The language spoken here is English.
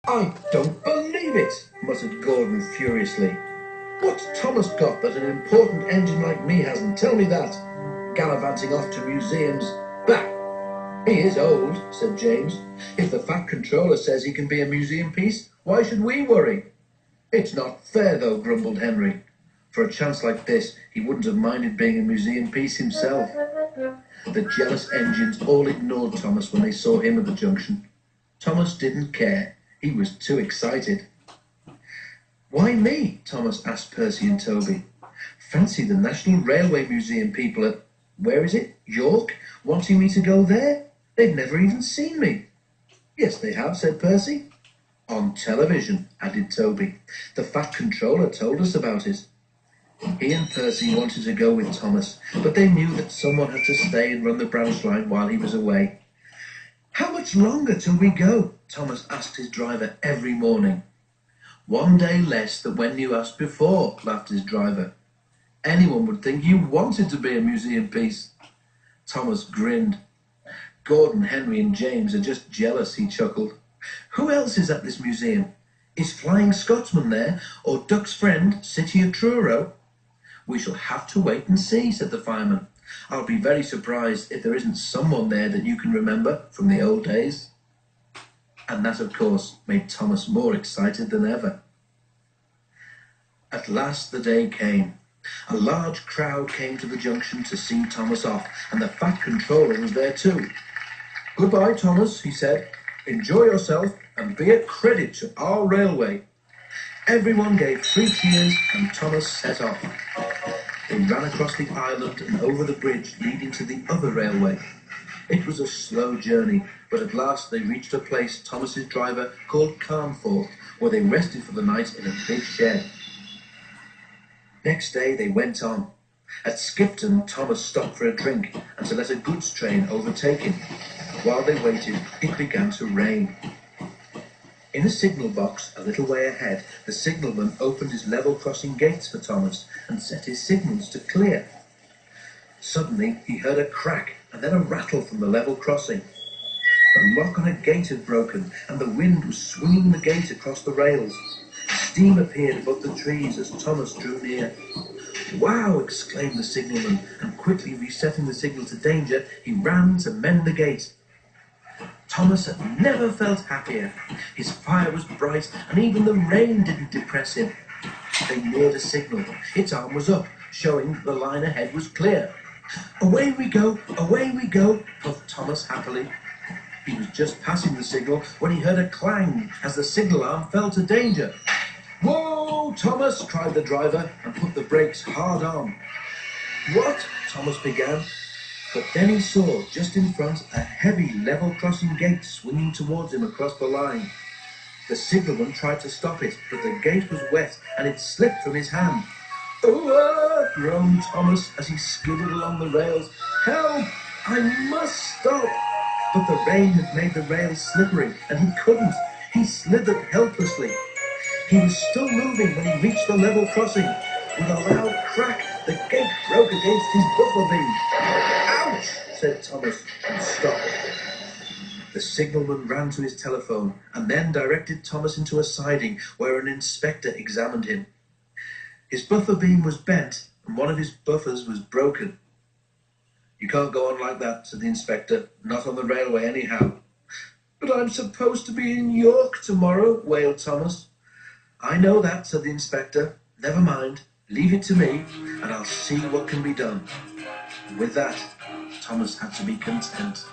"I don't believe it," muttered Gordon furiously. "What's Thomas got that an important engine like me hasn't? Tell me that. Gallivanting off to museums. Bah! He is old," said James. "If the Fat Controller says he can be a museum piece, why should we worry?" "It's not fair, though," grumbled Henry. For a chance like this, he wouldn't have minded being a museum piece himself. The jealous engines all ignored Thomas when they saw him at the junction. Thomas didn't care. He was too excited. "Why me?" Thomas asked Percy and Toby. "Fancy the National Railway Museum people at, where is it, York, wanting me to go there? They've never even seen me." "Yes, they have," said Percy. "On television," added Toby. "The Fat Controller told us about it." He and Percy wanted to go with Thomas, but they knew that someone had to stay and run the branch line while he was away. "How much longer till we go?" Thomas asked his driver every morning. "One day less than when you asked before," laughed his driver. "Anyone would think you wanted to be a museum piece." Thomas grinned. "Gordon, Henry and James are just jealous," he chuckled. "Who else is at this museum? Is Flying Scotsman there, or Duck's friend, City of Truro?" "We shall have to wait and see," said the fireman. "I'll be very surprised if there isn't someone there that you can remember from the old days." And that, of course, made Thomas more excited than ever. At last the day came. A large crowd came to the junction to see Thomas off, and the Fat Controller was there too. "Goodbye, Thomas," he said. "Enjoy yourself and be a credit to our railway." Everyone gave 3 cheers and Thomas set off. They ran across the island and over the bridge leading to the other railway. It was a slow journey, but at last they reached a place Thomas's driver called Carnforth, where they rested for the night in a big shed. Next day they went on. At Skipton, Thomas stopped for a drink and to let a goods train overtake him. While they waited, it began to rain. In a signal box a little way ahead, the signalman opened his level crossing gates for Thomas and set his signals to clear. Suddenly he heard a crack and then a rattle from the level crossing. The lock on a gate had broken and the wind was swinging the gate across the rails. Steam appeared above the trees as Thomas drew near. "Wow!" exclaimed the signalman, and quickly resetting the signal to danger, he ran to mend the gate. Thomas had never felt happier. His fire was bright, and even the rain didn't depress him. They neared a signal. Its arm was up, showing that the line ahead was clear. Away we go, puffed Thomas happily. He was just passing the signal when he heard a clang as the signal arm fell to danger. "Whoa, Thomas!" cried the driver, and put the brakes hard on. "What?" Thomas began. But then he saw, just in front, a heavy level crossing gate swinging towards him across the line. The signalman tried to stop it, but the gate was wet and it slipped from his hand. "Oh!" groaned Thomas as he skidded along the rails. "Help! I must stop!" But the rain had made the rails slippery, and he couldn't. He slithered helplessly. He was still moving when he reached the level crossing. With a loud crack, the gate broke against his buffer beam. "Ouch!" said Thomas, and stopped. The signalman ran to his telephone and then directed Thomas into a siding where an inspector examined him. His buffer beam was bent and one of his buffers was broken. "You can't go on like that," said the inspector. "Not on the railway anyhow." "But I'm supposed to be in York tomorrow," wailed Thomas. "I know that," said the inspector. "Never mind. Leave it to me, and I'll see what can be done." With that, Thomas had to be content.